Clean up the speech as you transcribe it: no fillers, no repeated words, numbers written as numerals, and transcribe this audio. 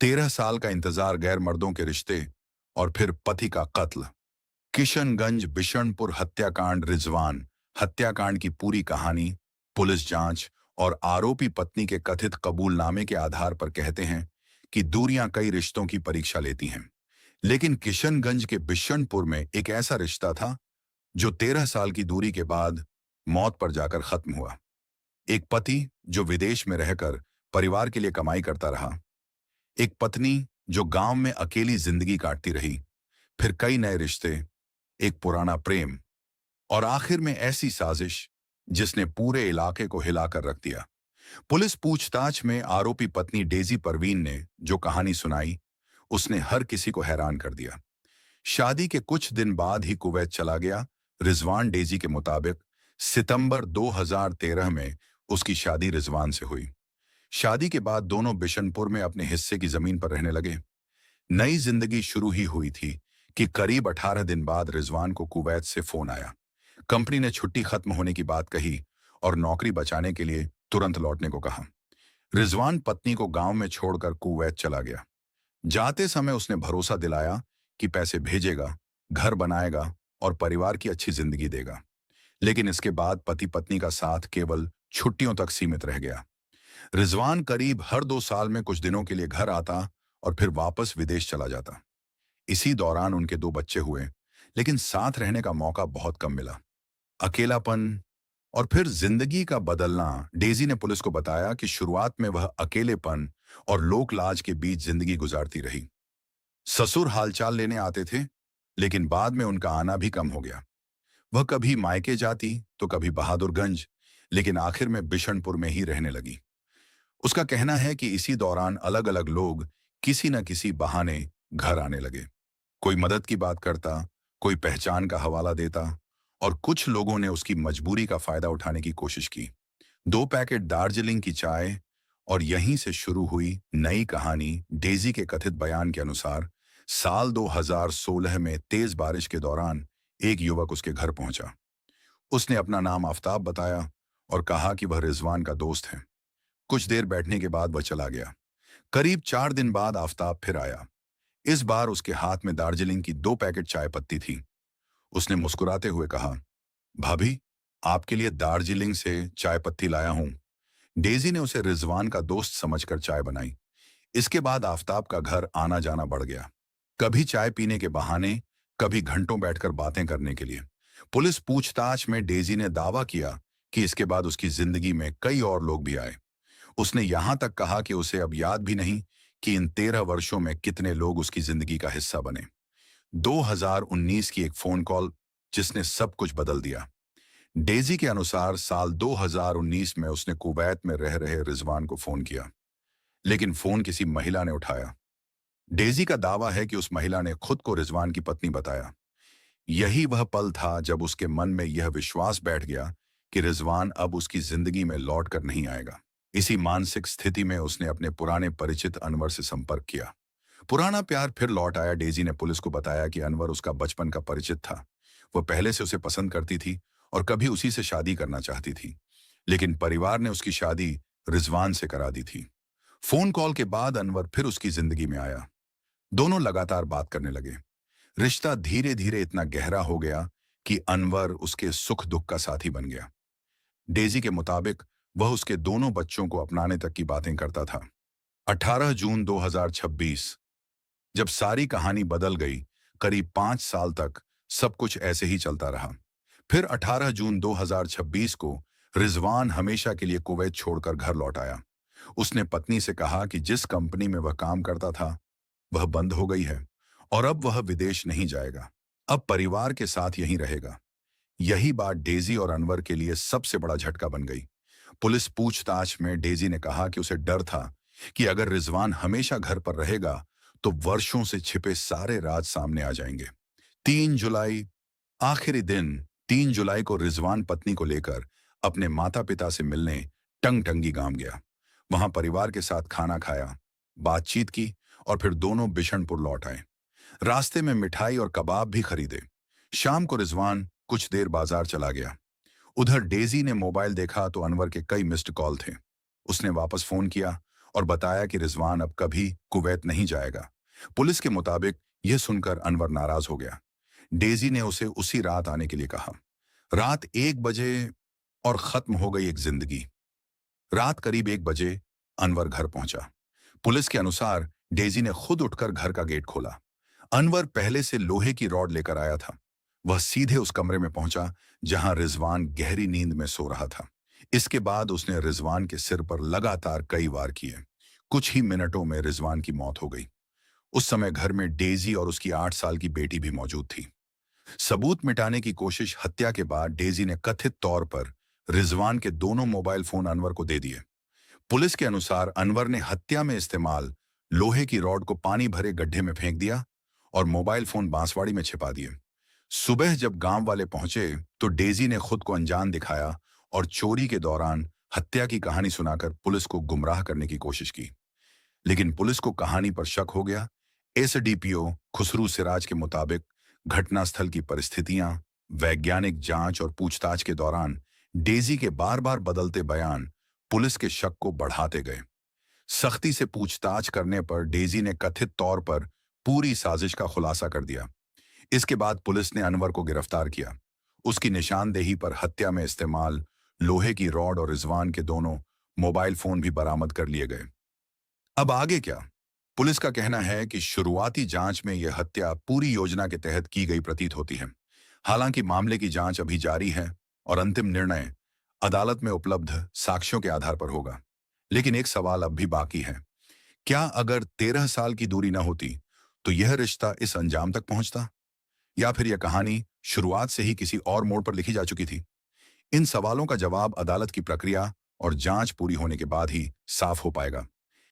13 साल का इंतजार, गैर मर्दों के रिश्ते और फिर पति का कत्ल। किशनगंज बिशनपुर हत्याकांड। रिजवान हत्याकांड की पूरी कहानी पुलिस जांच और आरोपी पत्नी के कथित कबूलनामे के आधार पर कहते हैं कि दूरियां कई रिश्तों की परीक्षा लेती हैं। लेकिन किशनगंज के बिशनपुर में एक ऐसा रिश्ता था जो 13 साल की दूरी के बाद मौत पर जाकर खत्म हुआ। एक पति जो विदेश में रहकर परिवार के लिए कमाई करता रहा, एक पत्नी जो गांव में अकेली जिंदगी काटती रही, फिर कई नए रिश्ते, एक पुराना प्रेम और आखिर में ऐसी साजिश जिसने पूरे इलाके को हिलाकर रख दिया। पुलिस पूछताछ में आरोपी पत्नी डेजी परवीन ने जो कहानी सुनाई, उसने हर किसी को हैरान कर दिया। शादी के कुछ दिन बाद ही कुवैत चला गया। रिजवान डेजी के मुताबिक सितंबर 2013 में उसकी शादी रिजवान से हुई। शादी के बाद दोनों बिशनपुर में अपने हिस्से की जमीन पर रहने लगे। नई जिंदगी शुरू ही हुई थी कि करीब 18 दिन बाद रिजवान को कुवैत से फोन आया। कंपनी ने छुट्टी खत्म होने की बात कही और नौकरी बचाने के लिए तुरंत लौटने को कहा। रिजवान पत्नी को गांव में छोड़कर कुवैत चला गया। जाते समय उसने भरोसा दिलाया कि पैसे भेजेगा, घर बनाएगा और परिवार की अच्छी जिंदगी देगा। लेकिन इसके बाद पति पत्नी का साथ केवल छुट्टियों तक सीमित रह गया। रिजवान करीब हर 2 साल में कुछ दिनों के लिए घर आता और फिर वापस विदेश चला जाता। इसी दौरान उनके 2 बच्चे हुए, लेकिन साथ रहने का मौका बहुत कम मिला। अकेलापन और फिर जिंदगी का बदलना। डेजी ने पुलिस को बताया कि शुरुआत में वह अकेलेपन और लोक लाज के बीच जिंदगी गुजारती रही। ससुर हालचाल लेने आते थे, लेकिन बाद में उनका आना भी कम हो गया। वह कभी मायके जाती तो कभी बहादुरगंज, लेकिन आखिर में बिशनपुर में ही रहने लगी। उसका कहना है कि इसी दौरान अलग अलग लोग किसी न किसी बहाने घर आने लगे। कोई मदद की बात करता, कोई पहचान का हवाला देता और कुछ लोगों ने उसकी मजबूरी का फायदा उठाने की कोशिश की। 2 पैकेट दार्जिलिंग की चाय और यहीं से शुरू हुई नई कहानी। डेजी के कथित बयान के अनुसार साल 2016 में तेज बारिश के दौरान एक युवक उसके घर पहुंचा। उसने अपना नाम आफताब बताया और कहा कि वह रिजवान का दोस्त है। कुछ देर बैठने के बाद वह चला गया। करीब 4 दिन बाद आफताब फिर आया। इस बार उसके हाथ में दार्जिलिंग की 2 पैकेट चाय पत्ती थी। उसने मुस्कुराते हुए कहा, भाभी, आपके लिए दार्जिलिंग से चाय पत्ती लाया हूं। डेजी ने उसे रिजवान का दोस्त समझकर चाय बनाई। इसके बाद आफताब का घर आना जाना बढ़ गया, कभी चाय पीने के बहाने, कभी घंटों बैठकर बातें करने के लिए। पुलिस पूछताछ में डेजी ने दावा किया कि इसके बाद उसकी जिंदगी में कई और लोग भी आए। उसने यहां तक कहा कि उसे अब याद भी नहीं कि इन 13 वर्षों में कितने लोग उसकी जिंदगी का हिस्सा बने। 2019 की एक फोन कॉल जिसने सब कुछ बदल दिया। डेजी के अनुसार साल 2019 में उसने कुवैत में रह रहे रिजवान को फोन किया, लेकिन फोन किसी महिला ने उठाया। डेजी का दावा है कि उस महिला ने खुद को रिजवान की पत्नी बताया। यही वह पल था जब उसके मन में यह विश्वास बैठ गया कि रिजवान अब उसकी जिंदगी में लौट कर नहीं आएगा। इसी मानसिक स्थिति में उसने अपने पुराने परिचित अनवर से संपर्क किया। पुराना प्यार फिर लौट आया। डेजी ने पुलिस को बताया कि अनवर उसका बचपन का परिचित था। वह पहले से उसे पसंद करती थी और कभी उसी से शादी करना चाहती थी, लेकिन परिवार ने उसकी शादी रिजवान से करा दी थी। फोन कॉल के बाद अनवर फिर उसकी जिंदगी में आया। दोनों लगातार बात करने लगे। रिश्ता धीरे धीरे इतना गहरा हो गया कि अनवर उसके सुख दुख का साथी बन गया। डेजी के मुताबिक वह उसके दोनों बच्चों को अपनाने तक की बातें करता था। 18 जून 2026, जब सारी कहानी बदल गई। करीब 5 साल तक सब कुछ ऐसे ही चलता रहा। फिर 18 जून 2026 को रिजवान हमेशा के लिए कुवैत छोड़कर घर लौट आया। उसने पत्नी से कहा कि जिस कंपनी में वह काम करता था वह बंद हो गई है और अब वह विदेश नहीं जाएगा, अब परिवार के साथ यहीं रहेगा। यही बात डेजी और अनवर के लिए सबसे बड़ा झटका बन गई। पुलिस पूछताछ में डेजी ने कहा कि उसे डर था कि अगर रिजवान हमेशा घर पर रहेगा तो वर्षों से छिपे सारे राज सामने आ जाएंगे। 3 जुलाई, आखिरी दिन 3 जुलाई को रिजवान पत्नी को लेकर अपने माता पिता से मिलने टंगटंगी गांव गया। वहां परिवार के साथ खाना खाया, बातचीत की और फिर दोनों बिशनपुर लौट आए। रास्ते में मिठाई और कबाब भी खरीदे। शाम को रिजवान कुछ देर बाजार चला गया। उधर डेजी ने मोबाइल देखा तो अनवर के कई मिस्ड कॉल थे। उसने वापस फोन किया और बताया कि रिजवान अब कभी कुवैत नहीं जाएगा। पुलिस के मुताबिक यह सुनकर अनवर नाराज हो गया। डेजी ने उसे उसी रात आने के लिए कहा। रात 1 बजे और खत्म हो गई एक जिंदगी। रात करीब 1 बजे अनवर घर पहुंचा। पुलिस के अनुसार डेजी ने खुद उठकर घर का गेट खोला। अनवर पहले से लोहे की रॉड लेकर आया था। वह सीधे उस कमरे में पहुंचा जहां रिजवान गहरी नींद में सो रहा था। इसके बाद उसने रिजवान के सिर पर लगातार कई वार किए। कुछ ही मिनटों में रिजवान की मौत हो गई। उस समय घर में डेजी और उसकी 8 साल की बेटी भी मौजूद थी। सबूत मिटाने की कोशिश हत्या के बाद डेजी ने कथित तौर पर रिजवान के दोनों मोबाइल फोन अनवर को दे दिए। पुलिस के अनुसार अनवर ने हत्या में इस्तेमाल लोहे की रॉड को पानी भरे गड्ढे में फेंक दिया और मोबाइल फोन बांसवाड़ी में छिपा दिए। सुबह जब गांव वाले पहुंचे तो डेजी ने खुद को अनजान दिखाया और चोरी के दौरान हत्या की कहानी सुनाकर पुलिस को गुमराह करने की कोशिश की। लेकिन पुलिस को कहानी पर शक हो गया। एसडीपीओ खुसरू सिराज के मुताबिक घटनास्थल की परिस्थितियां, वैज्ञानिक जांच और पूछताछ के दौरान डेजी के बार बार बदलते बयान पुलिस के शक को बढ़ाते गए। सख्ती से पूछताछ करने पर डेजी ने कथित तौर पर पूरी साजिश का खुलासा कर दिया। इसके बाद पुलिस ने अनवर को गिरफ्तार किया। उसकी निशानदेही पर हत्या में इस्तेमाल लोहे की रॉड और रिजवान के दोनों मोबाइल फोन भी बरामद कर लिए गए। अब आगे क्या? पुलिस का कहना है कि शुरुआती जांच में यह हत्या पूरी योजना के तहत की गई प्रतीत होती है। हालांकि मामले की जांच अभी जारी है और अंतिम निर्णय अदालत में उपलब्ध साक्ष्यों के आधार पर होगा। लेकिन एक सवाल अब भी बाकी है। क्या अगर 13 साल की दूरी न होती तो यह रिश्ता इस अंजाम तक पहुंचता, या फिर यह कहानी शुरुआत से ही किसी और मोड़ पर लिखी जा चुकी थी? इन सवालों का जवाब अदालत की प्रक्रिया और जांच पूरी होने के बाद ही साफ हो पाएगा।